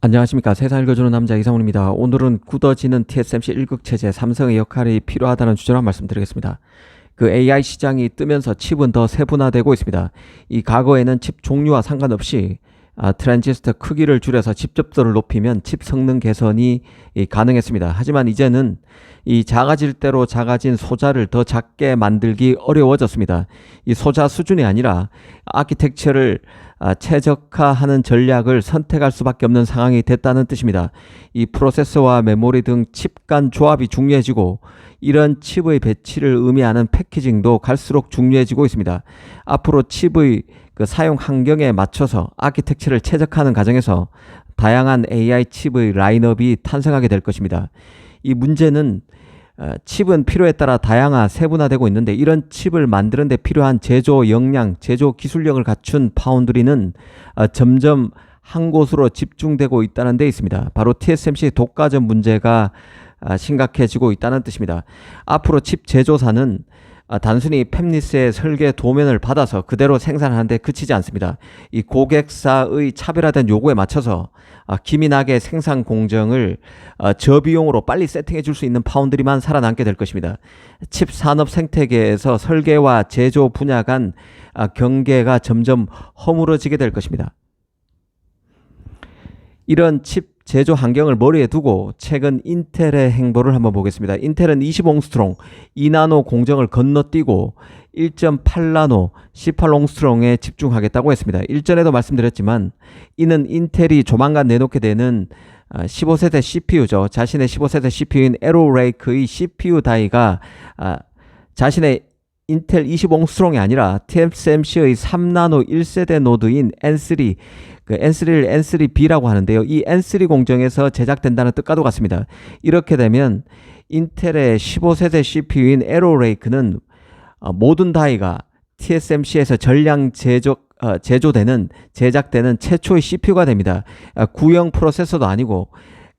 안녕하십니까. 세상을 읽어주는 남자 이상훈입니다. 오늘은 굳어지는 TSMC 1극 체제 삼성의 역할이 필요하다는 주제로 말씀드리겠습니다. 그 AI 시장이 뜨면서 칩은 더 세분화되고 있습니다. 이 과거에는 칩 종류와 상관없이 트랜지스터 크기를 줄여서 칩 접도를 높이면 칩 성능 개선이 가능했습니다. 하지만 이제는 이 작아질 대로 작아진 소자를 더 작게 만들기 어려워졌습니다. 이 소자 수준이 아니라 아키텍처를 최적화하는 전략을 선택할 수밖에 없는 상황이 됐다는 뜻입니다. 이 프로세서와 메모리 등 칩 간 조합이 중요해지고 이런 칩의 배치를 의미하는 패키징도 갈수록 중요해지고 있습니다. 앞으로 칩의 그 사용 환경에 맞춰서 아키텍처를 최적화하는 과정에서 다양한 AI 칩의 라인업이 탄생하게 될 것입니다. 이 문제는 칩은 필요에 따라 세분화되고 있는데 이런 칩을 만드는 데 필요한 제조 역량, 제조 기술력을 갖춘 파운드리는 점점 한 곳으로 집중되고 있다는 데 있습니다. 바로 TSMC 독과점 문제가 심각해지고 있다는 뜻입니다. 앞으로 칩 제조사는 단순히 팹리스의 설계 도면을 받아서 그대로 생산하는 데 그치지 않습니다. 이 고객사의 차별화된 요구에 맞춰서 기민하게 생산 공정을 저비용으로 빨리 세팅해 줄 수 있는 파운드리만 살아남게 될 것입니다. 칩 산업 생태계에서 설계와 제조 분야 간 경계가 점점 허물어지게 될 것입니다. 이런 칩 제조 환경을 머리에 두고 최근 인텔의 행보를 한번 보겠습니다. 인텔은 20옹스트롱 2나노 공정을 건너뛰고 1.8나노 18옹스트롱에 집중하겠다고 했습니다. 일전에도 말씀드렸지만 이는 인텔이 조만간 내놓게 되는 15세대 CPU죠. 자신의 15세대 CPU인 에로레이크의 CPU 다이가 자신의 인텔 20옹스트롱이 아니라 TSMC의 3나노 1세대 노드인 N3, 그 N3를 N3B라고 하는데요. 이 N3 공정에서 제작된다는 뜻과도 같습니다. 이렇게 되면 인텔의 15세대 CPU인 에로레이크는 모든 다이가 TSMC에서 전량 제작되는 최초의 CPU가 됩니다. 구형 프로세서도 아니고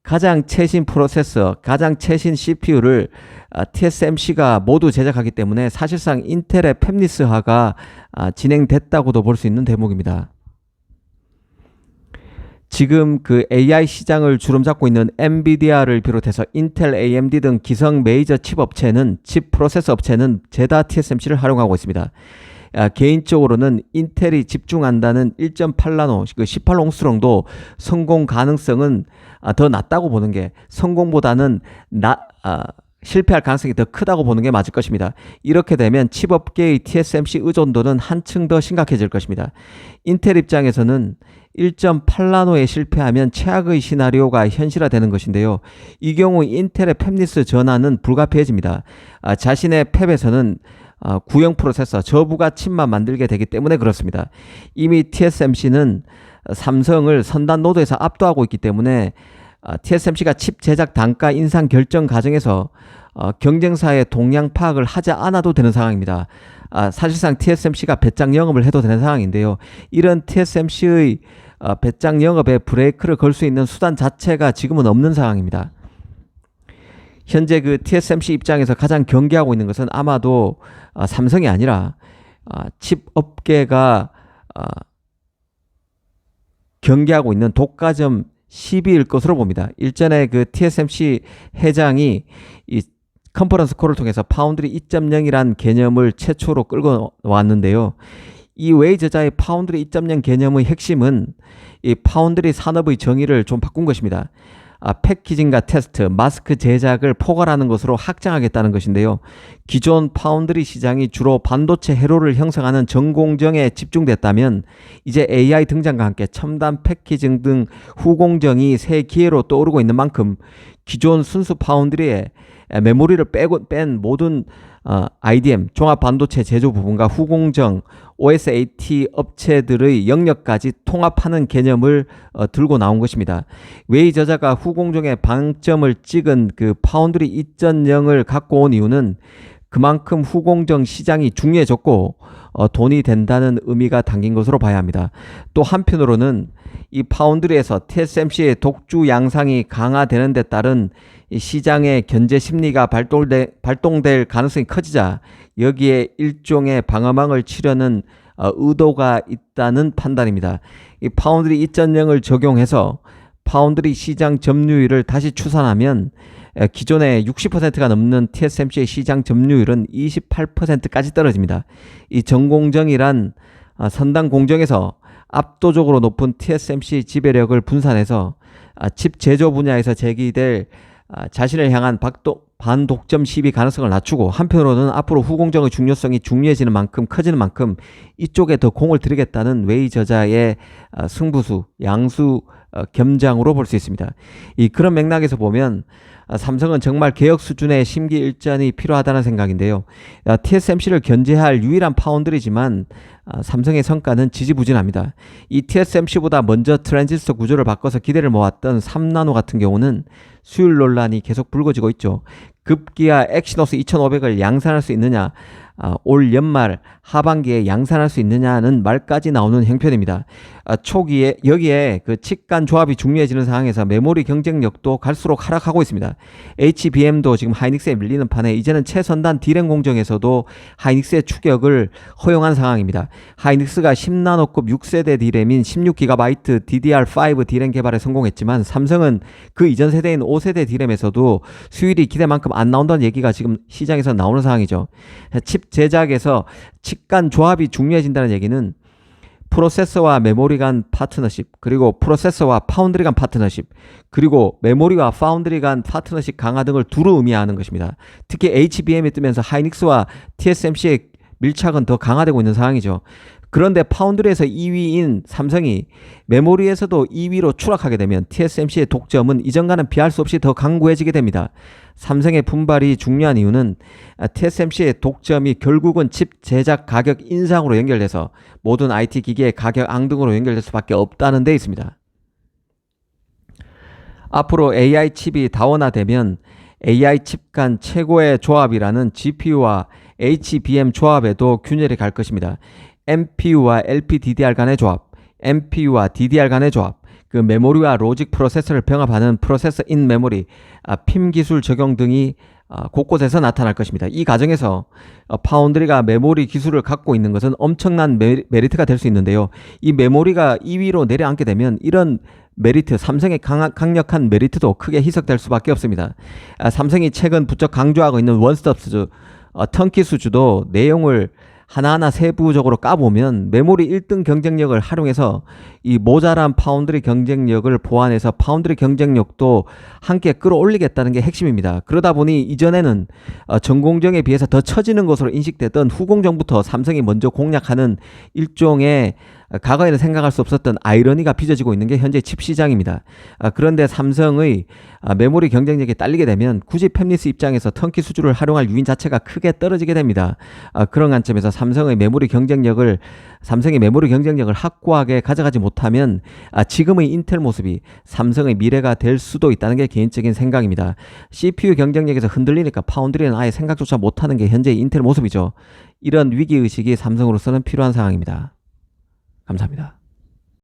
가장 최신 프로세서, 가장 최신 CPU를 TSMC가 모두 제작하기 때문에 사실상 인텔의 팹리스화가 진행됐다고도 볼 수 있는 대목입니다. 지금 그 AI 시장을 주름잡고 있는 엔비디아를 비롯해서 인텔, AMD 등 기성 메이저 칩 업체는 칩 프로세서 업체는 죄다 TSMC를 활용하고 있습니다. 개인적으로는 인텔이 집중한다는 1.8나노, 그 18옹스트롱도 성공 가능성은 더 낮다고 보는 게 성공보다는 실패할 가능성이 더 크다고 보는 게 맞을 것입니다. 이렇게 되면 칩업계의 TSMC 의존도는 한층 더 심각해질 것입니다. 인텔 입장에서는 1.8나노에 실패하면 최악의 시나리오가 현실화되는 것인데요. 이 경우 인텔의 팹리스 전환은 불가피해집니다. 자신의 팹에서는 구형 프로세서 저부가 칩만 만들게 되기 때문에 그렇습니다. 이미 TSMC는 삼성을 선단 노드에서 압도하고 있기 때문에 TSMC가 칩 제작 단가 인상 결정 과정에서 경쟁사의 동향 파악을 하지 않아도 되는 상황입니다. 사실상 TSMC가 배짱 영업을 해도 되는 상황인데요. 이런 TSMC의 배짱 영업에 브레이크를 걸 수 있는 수단 자체가 지금은 없는 상황입니다. 현재 그 TSMC 입장에서 가장 경계하고 있는 것은 아마도 삼성이 아니라 칩 업계가 경계하고 있는 독과점 시비일 것으로 봅니다. 일전에 그 TSMC 회장이 이 컨퍼런스 콜을 통해서 파운드리 2.0이란 개념을 최초로 끌고 왔는데요. 이 웨이 저자의 파운드리 2.0 개념의 핵심은 이 파운드리 산업의 정의를 좀 바꾼 것입니다. 패키징과 테스트, 마스크 제작을 포괄하는 것으로 확장하겠다는 것인데요. 기존 파운드리 시장이 주로 반도체 회로를 형성하는 전공정에 집중됐다면 이제 AI 등장과 함께 첨단 패키징 등 후공정이 새 기회로 떠오르고 있는 만큼 기존 순수 파운드리에 메모리를 뺀 모든 IDM, 종합반도체 제조 부분과 후공정, OSAT 업체들의 영역까지 통합하는 개념을 들고 나온 것입니다. 웨이 저자가 후공정에 방점을 찍은 그 파운드리 2.0을 갖고 온 이유는 그만큼 후공정 시장이 중요해졌고 돈이 된다는 의미가 담긴 것으로 봐야 합니다. 또 한편으로는 이 파운드리에서 TSMC의 독주 양상이 강화되는 데 따른 이 시장의 견제 심리가 발동될 가능성이 커지자 여기에 일종의 방어망을 치려는 의도가 있다는 판단입니다. 이 파운드리 2.0을 적용해서 파운드리 시장 점유율을 다시 추산하면 기존의 60%가 넘는 TSMC의 시장 점유율은 28%까지 떨어집니다. 이 전공정이란 선단 공정에서 압도적으로 높은 TSMC 지배력을 분산해서 칩 제조 분야에서 제기될 자신을 향한 반독점 시비 가능성을 낮추고, 한편으로는 앞으로 후공정의 중요성이 중요해지는 만큼, 커지는 만큼 이쪽에 더 공을 들이겠다는 웨이 저자의 승부수, 양수 겸장으로 볼 수 있습니다. 그런 맥락에서 보면 삼성은 정말 개혁 수준의 심기일전이 필요하다는 생각인데요. TSMC를 견제할 유일한 파운드리지만 삼성의 성과는 지지부진합니다. 이 TSMC보다 먼저 트랜지스터 구조를 바꿔서 기대를 모았던 3나노 같은 경우는 수율 논란이 계속 불거지고 있죠. 급기야 엑시노스 2500을 양산할 수 있느냐, 올 연말 하반기에 양산할 수 있느냐는 말까지 나오는 형편입니다. 초기에 여기에 그 칩간 조합이 중요해지는 상황에서 메모리 경쟁력도 갈수록 하락하고 있습니다. HBM도 지금 하이닉스에 밀리는 판에 이제는 최선단 D램 공정에서도 하이닉스의 추격을 허용한 상황입니다. 하이닉스가 10나노급 6세대 D램인 16GB DDR5 D램 개발에 성공했지만 삼성은 그 이전 세대인 5세대 D램에서도 수율이 기대만큼 안 나온다는 얘기가 지금 시장에서 나오는 상황이죠. 칩 제작에서 칩 간 조합이 중요해진다는 얘기는 프로세서와 메모리 간 파트너십, 그리고 프로세서와 파운드리 간 파트너십, 그리고 메모리와 파운드리 간 파트너십 강화 등을 두루 의미하는 것입니다. 특히 HBM이 뜨면서 하이닉스와 TSMC의 밀착은 더 강화되고 있는 상황이죠. 그런데 파운드리에서 2위인 삼성이 메모리에서도 2위로 추락하게 되면 TSMC의 독점은 이전과는 비할 수 없이 더 강고해지게 됩니다. 삼성의 분발이 중요한 이유는 TSMC의 독점이 결국은 칩 제작 가격 인상으로 연결돼서 모든 IT 기기의 가격 앙등으로 연결될 수밖에 없다는 데 있습니다. 앞으로 AI 칩이 다원화되면 AI 칩 간 최고의 조합이라는 GPU와 HBM 조합에도 균열이 갈 것입니다. MPU와 LPDDR 간의 조합, MPU와 DDR 간의 조합, 그 메모리와 로직 프로세서를 병합하는 프로세서 인 메모리, PIM 기술 적용 등이 곳곳에서 나타날 것입니다. 이 과정에서 파운드리가 메모리 기술을 갖고 있는 것은 엄청난 메리트가 될 수 있는데요. 이 메모리가 2위로 내려앉게 되면 이런 메리트, 삼성의 강력한 메리트도 크게 희석될 수밖에 없습니다. 삼성이 최근 부쩍 강조하고 있는 원스톱 수주, 턴키 수주도 내용을 하나하나 세부적으로 까보면 메모리 1등 경쟁력을 활용해서 이 모자란 파운드리 경쟁력을 보완해서 파운드리 경쟁력도 함께 끌어올리겠다는 게 핵심입니다. 그러다 보니 이전에는 전공정에 비해서 더 처지는 것으로 인식되던 후공정부터 삼성이 먼저 공략하는 일종의 과거에는 생각할 수 없었던 아이러니가 빚어지고 있는 게 현재 칩 시장입니다. 그런데 삼성의 메모리 경쟁력이 딸리게 되면 굳이 팹리스 입장에서 턴키 수주를 활용할 유인 자체가 크게 떨어지게 됩니다. 그런 관점에서 삼성의 메모리 경쟁력을 확고하게 가져가지 못하면 지금의 인텔 모습이 삼성의 미래가 될 수도 있다는 게 개인적인 생각입니다. CPU 경쟁력에서 흔들리니까 파운드리는 아예 생각조차 못하는 게 현재의 인텔 모습이죠. 이런 위기의식이 삼성으로서는 필요한 상황입니다. 감사합니다.